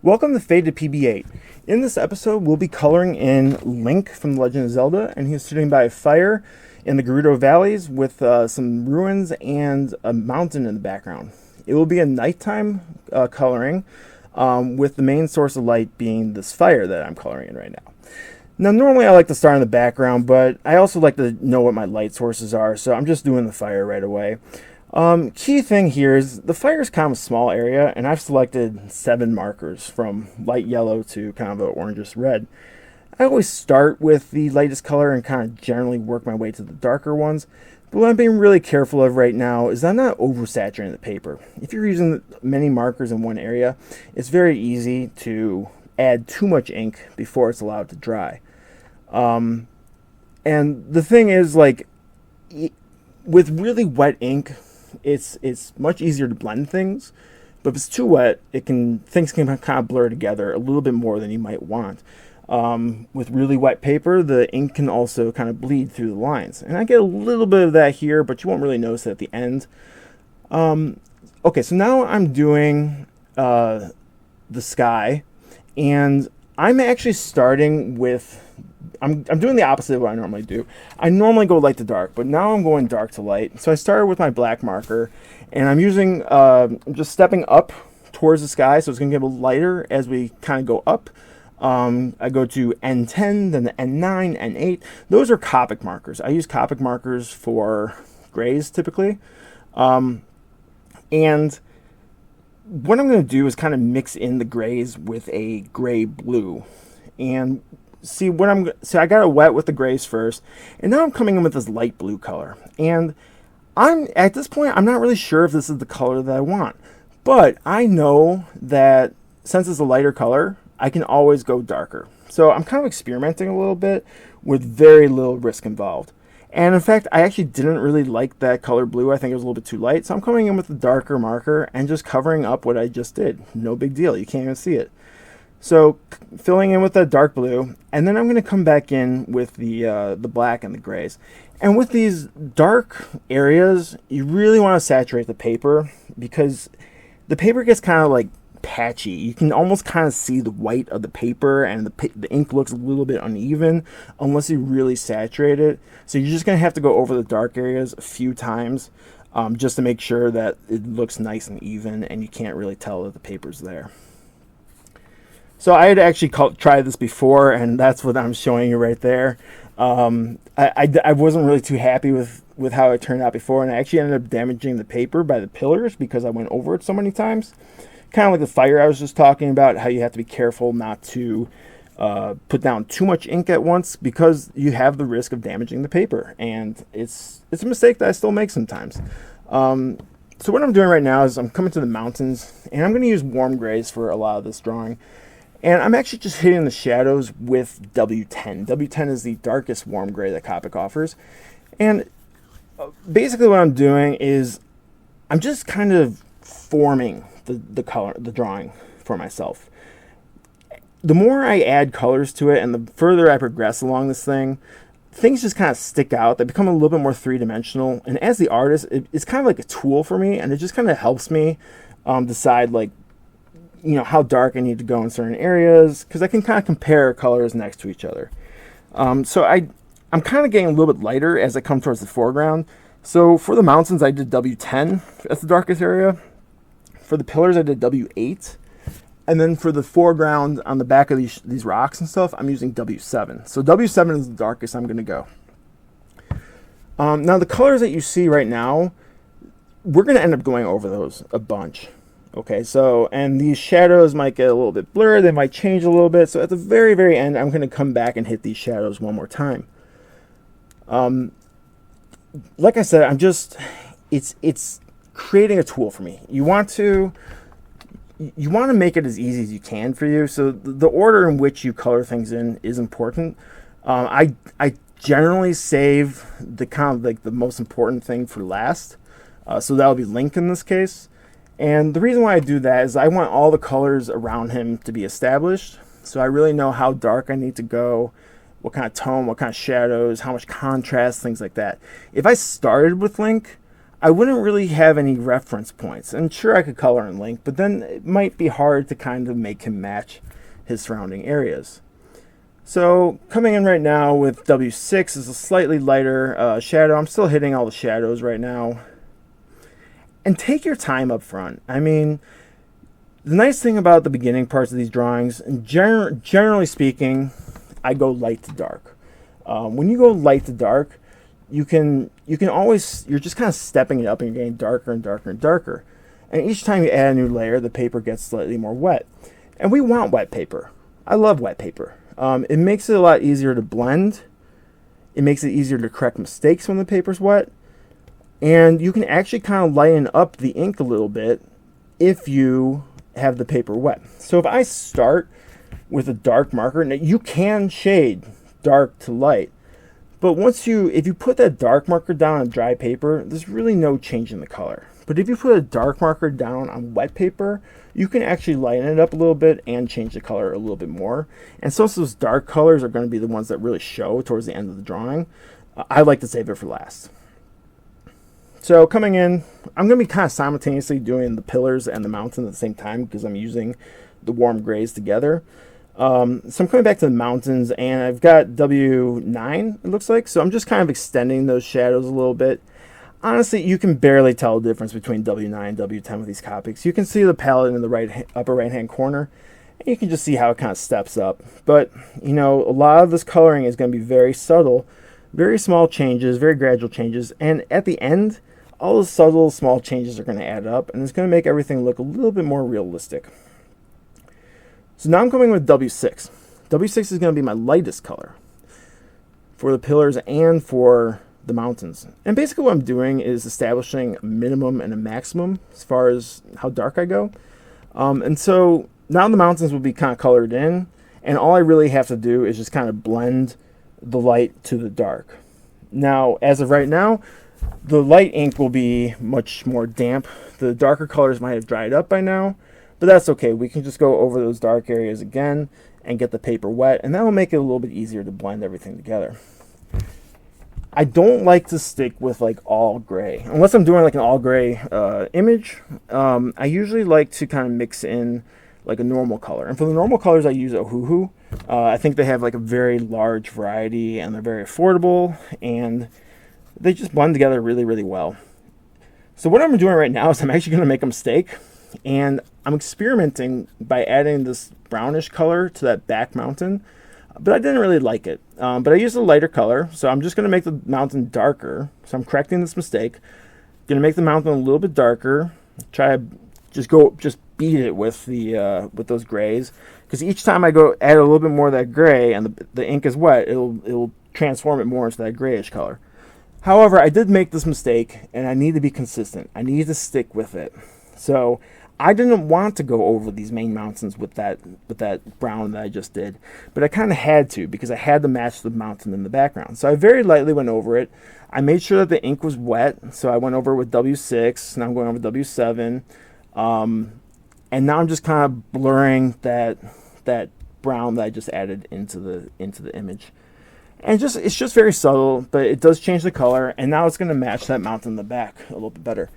Welcome to Fade to PB8. In this episode, we'll be coloring in Link from The Legend of Zelda, and he's sitting by a fire in the Gerudo Valleys with some ruins and a mountain in the background. It will be a nighttime coloring with the main source of light being this fire that I'm coloring in right now. Now, normally I like to start in the background, but I also like to know what my light sources are, so I'm just doing the fire right away. Key thing here is the fire is kind of a small area, and I've selected 7 markers from light yellow to kind of an orangish red. I always start with the lightest color and kind of generally work my way to the darker ones, but what I'm being really careful of right now is I'm not oversaturating the paper. If you're using many markers in one area, it's very easy to add too much ink before it's allowed to dry. And the thing is, like, with really wet ink, it's much easier to blend things, but if it's too wet, things can kind of blur together a little bit more than you might want. With really wet paper, the ink can also kind of bleed through the lines, and I get a little bit of that here, but you won't really notice it at the end. Okay, so now I'm doing the sky, and I'm actually starting with I'm doing the opposite of what I normally do. I normally go light to dark, but now I'm going dark to light. So I started with my black marker, and I'm using I'm just stepping up towards the sky, so it's going to get a little lighter as we kind of go up. I go to N10, then the N9, N8. Those are Copic markers. I use Copic markers for grays typically. And what I'm going to do is kind of mix in the grays with a gray blue. And see I got it wet with the grays first, and now I'm coming in with this light blue color. And at this point, I'm not really sure if this is the color that I want, but I know that since it's a lighter color, I can always go darker. So I'm kind of experimenting a little bit with very little risk involved. And in fact, I actually didn't really like that color blue. I think it was a little bit too light. So I'm coming in with the darker marker and just covering up what I just did. No big deal. You can't even see it. So filling in with that dark blue, and then I'm going to come back in with the black and the grays. And with these dark areas, you really want to saturate the paper because the paper gets kind of like patchy. You can almost kind of see the white of the paper, and the ink looks a little bit uneven unless you really saturate it. So you're just going to have to go over the dark areas a few times just to make sure that it looks nice and even and you can't really tell that the paper's there. So I had actually tried this before, and that's what I'm showing you right there. I wasn't really too happy with how it turned out before, and I actually ended up damaging the paper by the pillars because I went over it so many times. Kind of like the fire I was just talking about, how you have to be careful not to put down too much ink at once because you have the risk of damaging the paper, and it's a mistake that I still make sometimes. So what I'm doing right now is I'm coming to the mountains, and I'm going to use warm grays for a lot of this drawing. And I'm actually just hitting the shadows with W10. W10 is the darkest warm gray that Copic offers. And basically what I'm doing is I'm just kind of forming the color, the drawing for myself. The more I add colors to it and the further I progress along this thing, things just kind of stick out. They become a little bit more three-dimensional. And as the artist, it's kind of like a tool for me, and it just kind of helps me decide, like, how dark I need to go in certain areas, because I can kind of compare colors next to each other. So I'm kind of getting a little bit lighter as I come towards the foreground. So for the mountains, I did W10 as the darkest area. For the pillars, I did W8. And then for the foreground on the back of these rocks and stuff, I'm using W7. So W7 is the darkest I'm going to go. Now the colors that you see right now, we're going to end up going over those a bunch. Okay, so, and these shadows might get a little bit blurred, they might change a little bit, so at the very, very end, I'm going to come back and hit these shadows one more time. Like I said, it's creating a tool for me. You want to make it as easy as you can for you, so the order in which you color things in is important. I generally save the kind of like the most important thing for last, so that'll be Link in this case. And the reason why I do that is I want all the colors around him to be established. So I really know how dark I need to go, what kind of tone, what kind of shadows, how much contrast, things like that. If I started with Link, I wouldn't really have any reference points. And sure, I could color in Link, but then it might be hard to kind of make him match his surrounding areas. So coming in right now with W6 is a slightly lighter shadow. I'm still hitting all the shadows right now. And take your time up front. I mean, the nice thing about the beginning parts of these drawings, and generally speaking, I go light to dark. When you go light to dark, you can always, you're just kind of stepping it up and you're getting darker and darker and darker. And each time you add a new layer, the paper gets slightly more wet. And we want wet paper. I love wet paper. It makes it a lot easier to blend. It makes it easier to correct mistakes when the paper's wet. And you can actually kind of lighten up the ink a little bit if you have the paper wet. So if I start with a dark marker, now you can shade dark to light. But if you put that dark marker down on dry paper, there's really no change in the color. But if you put a dark marker down on wet paper, you can actually lighten it up a little bit and change the color a little bit more. And so those dark colors are going to be the ones that really show towards the end of the drawing. I like to save it for last. So coming in, I'm going to be kind of simultaneously doing the pillars and the mountain at the same time because I'm using the warm grays together. So I'm coming back to the mountains, and I've got W9, it looks like. So I'm just kind of extending those shadows a little bit. Honestly, you can barely tell the difference between W9 and W10 with these Copics. You can see the palette in the upper right-hand corner, and you can just see how it kind of steps up. But, you know, a lot of this coloring is going to be very subtle, very small changes, very gradual changes. And at the end, all those subtle, small changes are going to add up, and it's going to make everything look a little bit more realistic. So now I'm coming with W6. W6 is going to be my lightest color for the pillars and for the mountains. And basically what I'm doing is establishing a minimum and a maximum as far as how dark I go. And so now the mountains will be kind of colored in, and all I really have to do is just kind of blend the light to the dark. Now, as of right now, the light ink will be much more damp. The darker colors might have dried up by now, but that's okay. We can just go over those dark areas again and get the paper wet, and that will make it a little bit easier to blend everything together. I don't like to stick with like all gray. Unless I'm doing like an all gray image, I usually like to kind of mix in like a normal color. And for the normal colors, I use Ohuhu. I think they have like a very large variety, and they're very affordable, and they just blend together really, really well. So what I'm doing right now is I'm actually going to make a mistake, and I'm experimenting by adding this brownish color to that back mountain, but I didn't really like it. But I used a lighter color, so I'm just going to make the mountain darker. So I'm correcting this mistake. Going to make the mountain a little bit darker. Try to just beat it with with those grays, because each time I go add a little bit more of that gray and the ink is wet, it'll transform it more into that grayish color. However, I did make this mistake, and I need to be consistent. I need to stick with it. So I didn't want to go over these main mountains with that brown that I just did, but I kind of had to, because I had to match the mountain in the background. So I very lightly went over it. I made sure that the ink was wet, so I went over with W6. Now I'm going over W7, and now I'm just kind of blurring that brown that I just added into the image. And it's just very subtle, but it does change the color, and now it's going to match that mountain in the back a little bit better.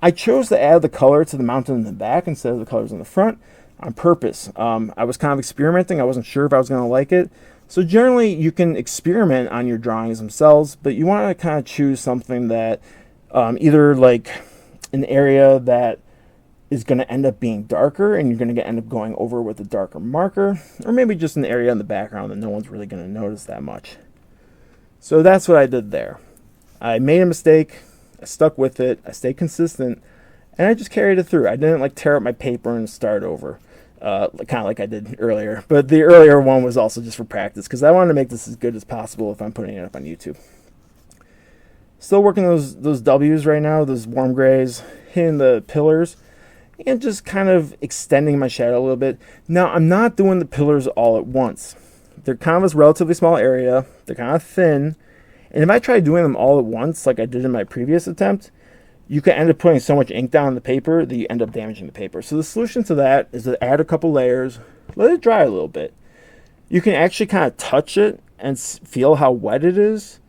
I chose to add the color to the mountain in the back instead of the colors in the front on purpose. I was kind of experimenting. I wasn't sure if I was going to like it. So generally, you can experiment on your drawings themselves, but you want to kind of choose something that either like an area that is going to end up being darker, and you're going to end up going over with a darker marker, or maybe just an area in the background that no one's really going to notice that much. So that's what I did there. I made a mistake. I stuck with it. I stayed consistent, and I just carried it through. I didn't like tear up my paper and start over, kind of like I did earlier. But the earlier one was also just for practice, because I wanted to make this as good as possible if I'm putting it up on YouTube. Still working those W's right now, those warm grays, hitting the pillars, and just kind of extending my shadow a little bit. Now, I'm not doing the pillars all at once. They're kind of a relatively small area. They're kind of thin. And if I try doing them all at once, like I did in my previous attempt, you can end up putting so much ink down on the paper that you end up damaging the paper. So the solution to that is to add a couple layers, let it dry a little bit. You can actually kind of touch it and feel how wet it is.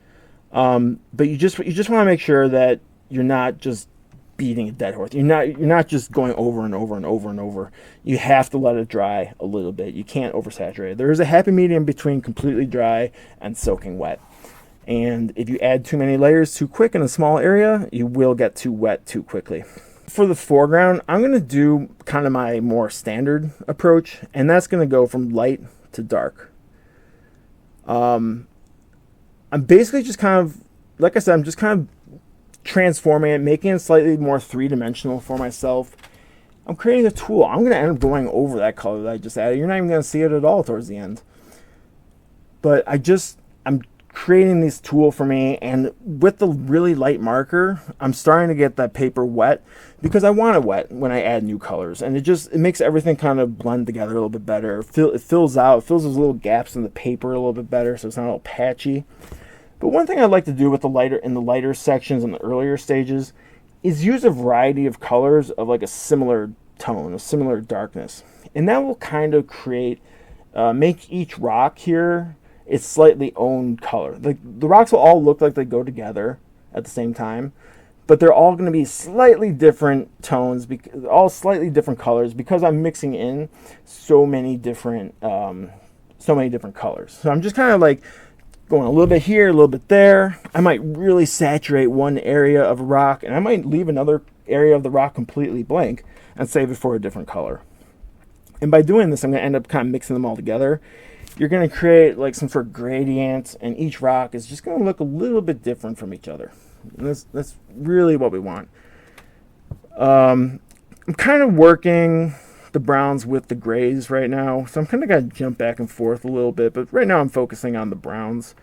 But you just want to make sure that you're not just beating a dead horse. You're not just going over and over and over and over. You have to let it dry a little bit. You can't oversaturate it. There is a happy medium between completely dry and soaking wet. And if you add too many layers too quick in a small area, you will get too wet too quickly. For the foreground, I'm going to do kind of my more standard approach, and that's going to go from light to dark. I'm basically just kind of, like I said, I'm just kind of transforming it, making it slightly more three-dimensional for myself. I'm creating a tool. I'm going to end up going over that color that I just added. You're not even going to see it at all towards the end. But I'm creating this tool for me, and with the really light marker, I'm starting to get that paper wet because I want it wet when I add new colors, and it makes everything kind of blend together a little bit better. It fills those little gaps in the paper a little bit better, so it's not all patchy. But one thing I like to do with the lighter sections in the earlier stages is use a variety of colors of like a similar tone, a similar darkness. And that will kind of make each rock here its slightly own color. The rocks will all look like they go together at the same time, but they're all going to be slightly different tones, all slightly different colors, because I'm mixing in so many different colors. So I'm just kind of like going a little bit here, a little bit there. I might really saturate one area of a rock, and I might leave another area of the rock completely blank and save it for a different color. And by doing this, I'm going to end up kind of mixing them all together. You're going to create like some sort of gradient, and each rock is just going to look a little bit different from each other. And that's really what we want. I'm kind of working the browns with the grays right now, so I'm kind of going to jump back and forth a little bit, but right now I'm focusing on the browns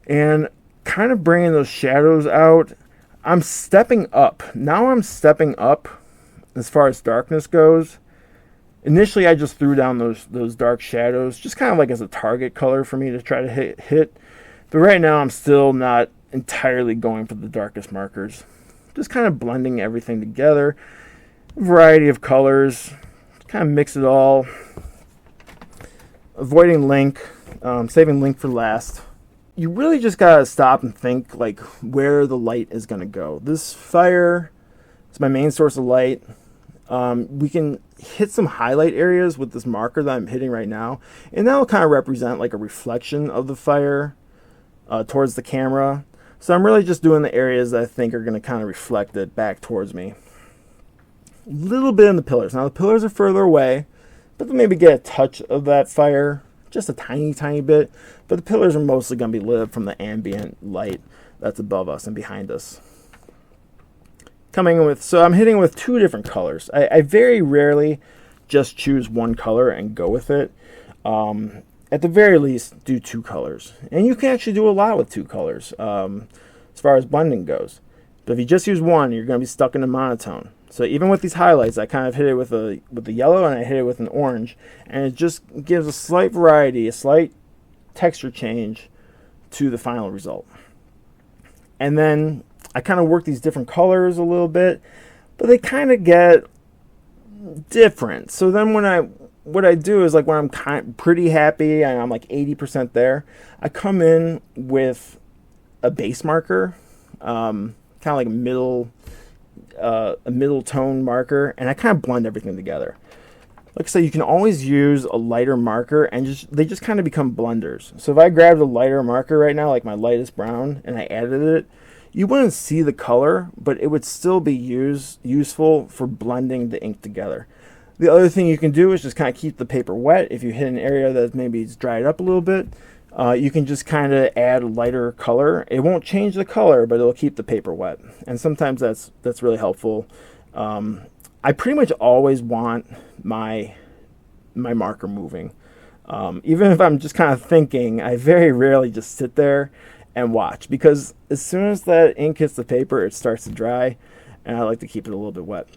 and kind of bringing those shadows out. I'm stepping up as far as darkness goes. Initially I just threw down those dark shadows just kind of like as a target color for me to try to hit, but right now I'm still not entirely going for the darkest markers, just kind of blending everything together. Variety of colors, kind of mix it all, avoiding link, saving link for last. You really just gotta stop and think like where the light is gonna go. This fire is my main source of light. We can hit some highlight areas with this marker that I'm hitting right now, and that will kind of represent like a reflection of the fire towards the camera. So I'm really just doing the areas that I think are going to kind of reflect it back towards me. A little bit in the pillars. Now the pillars are further away, but they'll maybe get a touch of that fire, just a tiny bit. But the pillars are mostly going to be lit up from the ambient light that's above us and behind us. So I'm hitting with two different colors. I very rarely just choose one color and go with it. At the very least, do two colors. And you can actually do a lot with two colors as far as blending goes. But if you just use one, you're going to be stuck in a monotone. So even with these highlights, I kind of hit it with the yellow, and I hit it with an orange, and it just gives a slight variety, a slight texture change to the final result. And then I kind of work these different colors a little bit, but they kind of get different. So then what I do is like when I'm pretty happy and I'm like 80% there, I come in with a base marker, kind of like a middle tone marker, and I kind of blend everything together. Like I said, you can always use a lighter marker, and they just kind of become blenders. So if I grabbed a lighter marker right now, like my lightest brown, and I added it, you wouldn't see the color, but it would still be useful for blending the ink together. The other thing you can do is just kind of keep the paper wet. If you hit an area that maybe it's dried up a little bit, you can just kind of add a lighter color. It won't change the color, but it'll keep the paper wet. And sometimes that's really helpful. I pretty much always want my marker moving. Even if I'm just kind of thinking, I very rarely just sit there and watch, because as soon as that ink hits the paper, it starts to dry, and I like to keep it a little bit wet.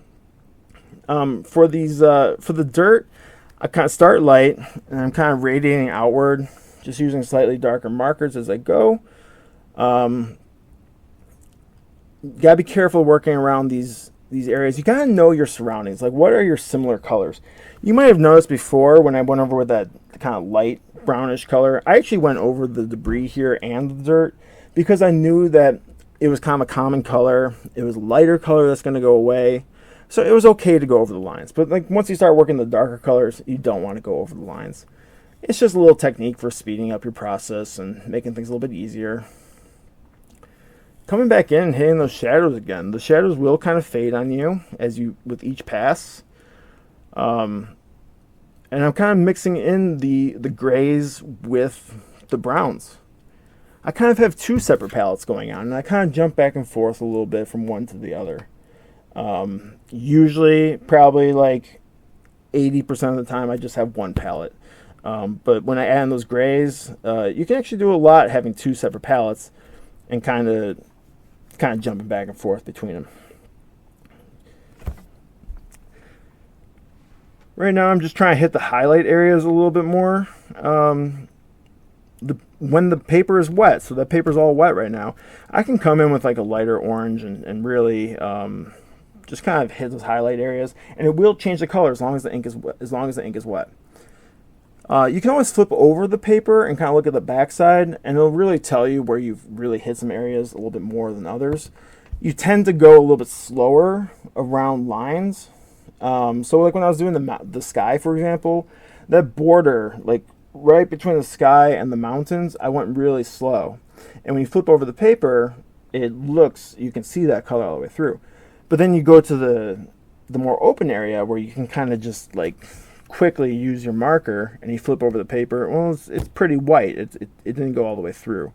For the dirt, I kind of start light, and I'm kind of radiating outward, just using slightly darker markers as I go. Gotta be careful working around these areas. You gotta know your surroundings. Like, what are your similar colors? You might have noticed before when I went over with that kind of light brownish color, I actually went over the debris here and the dirt, because I knew that it was kind of a common color. It was a lighter color that's going to go away. So it was okay to go over the lines. But like once you start working the darker colors, you don't want to go over the lines. It's just a little technique for speeding up your process and making things a little bit easier. Coming back in and hitting those shadows again. The shadows will kind of fade on you as you with each pass. And I'm kind of mixing in the grays with the browns. I kind of have two separate palettes going on, and I kind of jump back and forth a little bit from one to the other. Usually, probably like 80% of the time, I just have one palette. But when I add in those grays, you can actually do a lot having two separate palettes and kind of jumping back and forth between them. Right now, I'm just trying to hit the highlight areas a little bit more. When the paper is wet, so that paper's all wet right now, I can come in with like a lighter orange and really just kind of hit those highlight areas, and it will change the color as long as the ink is wet. You can always flip over the paper and kind of look at the backside, and it'll really tell you where you've really hit some areas a little bit more than others. You tend to go a little bit slower around lines. So like when I was doing the sky, for example, that border, like right between the sky and the mountains, I went really slow. And when you flip over the paper, you can see that color all the way through. But then you go to the more open area where you can kind of just like quickly use your marker, and you flip over the paper. Well, it's pretty white. It didn't go all the way through.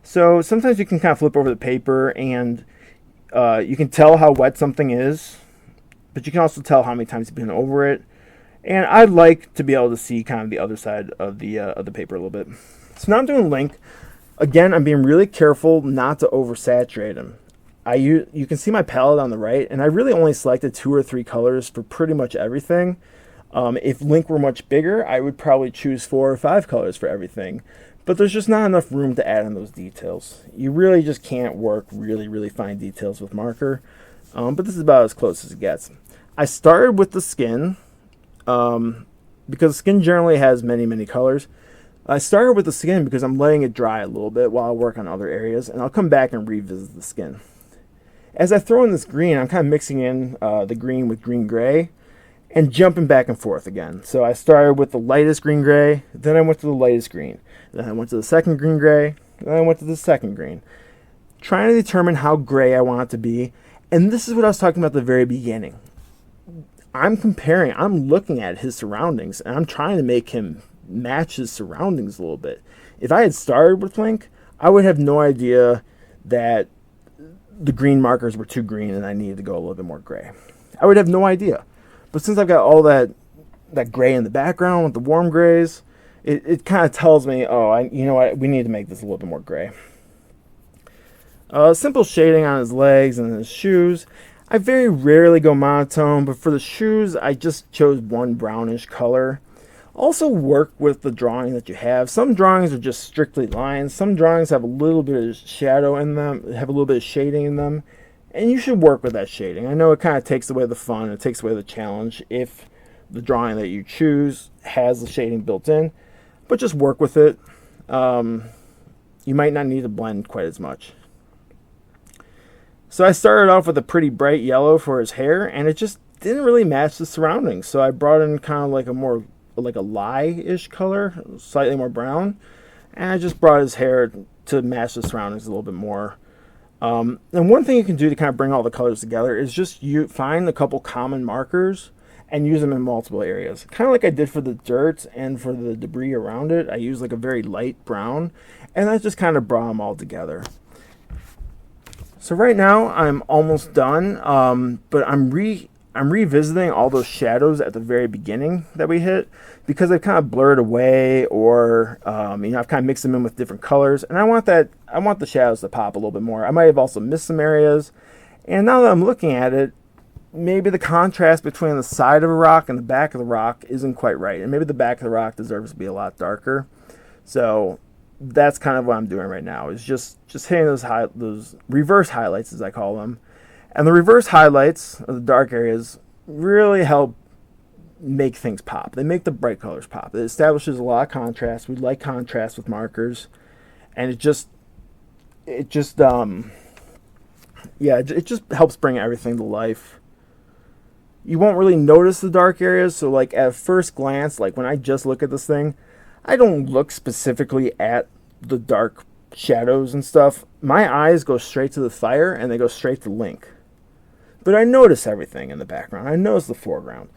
So sometimes you can kind of flip over the paper, and you can tell how wet something is, but you can also tell how many times you've been over it. And I like to be able to see kind of the other side of the paper a little bit. So now I'm doing Link. Again, I'm being really careful not to oversaturate them. You can see my palette on the right, and I really only selected 2 or 3 colors for pretty much everything. If Link were much bigger, I would probably choose 4 or 5 colors for everything. But there's just not enough room to add in those details. You really just can't work really, really fine details with marker. But this is about as close as it gets. I started with the skin, because skin generally has many, many colors. I started with the skin because I'm letting it dry a little bit while I work on other areas, and I'll come back and revisit the skin. As I throw in this green, I'm kind of mixing in the green with green-gray and jumping back and forth again. So I started with the lightest green-gray, then I went to the lightest green, then I went to the second green-gray, then I went to the second green. Trying to determine how gray I want it to be, and this is what I was talking about at the very beginning. I'm looking at his surroundings, and I'm trying to make him match his surroundings a little bit. If I had started with Link, I would have no idea that the green markers were too green and I needed to go a little bit more gray. I would have no idea. But since I've got all that gray in the background with the warm grays, it kind of tells me, you know what, we need to make this a little bit more gray. Simple shading on his legs and his shoes. I very rarely go monotone, but for the shoes, I just chose one brownish color. Also work with the drawing that you have. Some drawings are just strictly lines. Some drawings have a little bit of shadow in them, have a little bit of shading in them, and you should work with that shading. I know it kind of takes away the fun, it takes away the challenge if the drawing that you choose has the shading built in, but just work with it. You might not need to blend quite as much. So I started off with a pretty bright yellow for his hair, and it just didn't really match the surroundings. So I brought in kind of like a lye-ish color, slightly more brown, and I just brought his hair to match the surroundings a little bit more. And one thing you can do to kind of bring all the colors together is just find a couple common markers and use them in multiple areas. Kind of like I did for the dirt and for the debris around it. I used like a very light brown, and I just kind of brought them all together. So right now I'm almost done, but I'm revisiting all those shadows at the very beginning that we hit because they've kind of blurred away, or I've kind of mixed them in with different colors, and I want the shadows to pop a little bit more. I might have also missed some areas, and now that I'm looking at it, maybe the contrast between the side of a rock and the back of the rock isn't quite right, and maybe the back of the rock deserves to be a lot darker. So that's kind of what I'm doing right now, is just hitting those reverse highlights, as I call them. And the reverse highlights of the dark areas really help make things pop. They make the bright colors pop. It establishes a lot of contrast. We like contrast with markers, and it just Yeah, it just helps bring everything to life. You won't really notice the dark areas, so like at first glance, like when I just look at this thing, I don't look specifically at the dark shadows and stuff. My eyes go straight to the fire and they go straight to Link. But I notice everything in the background. I notice the foreground.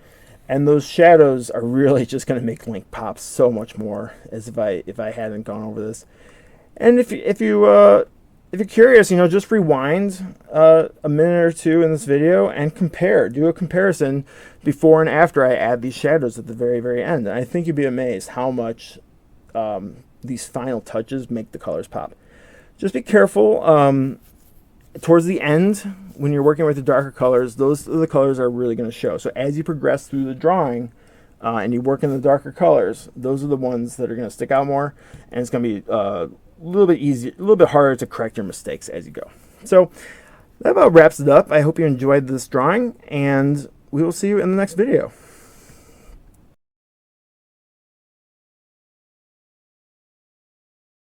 And those shadows are really just going to make Link pop so much more as if I hadn't gone over this. And if you're curious, just rewind a minute or two in this video and compare. Do a comparison before and after I add these shadows at the very, very end. And I think you'd be amazed how much these final touches make the colors pop. Just be careful. Towards the end, when you're working with the darker colors, those are the colors are really going to show. So as you progress through the drawing and you work in the darker colors, those are the ones that are going to stick out more. And it's going to be a little bit easier, a little bit harder to correct your mistakes as you go. So that about wraps it up. I hope you enjoyed this drawing, and we will see you in the next video.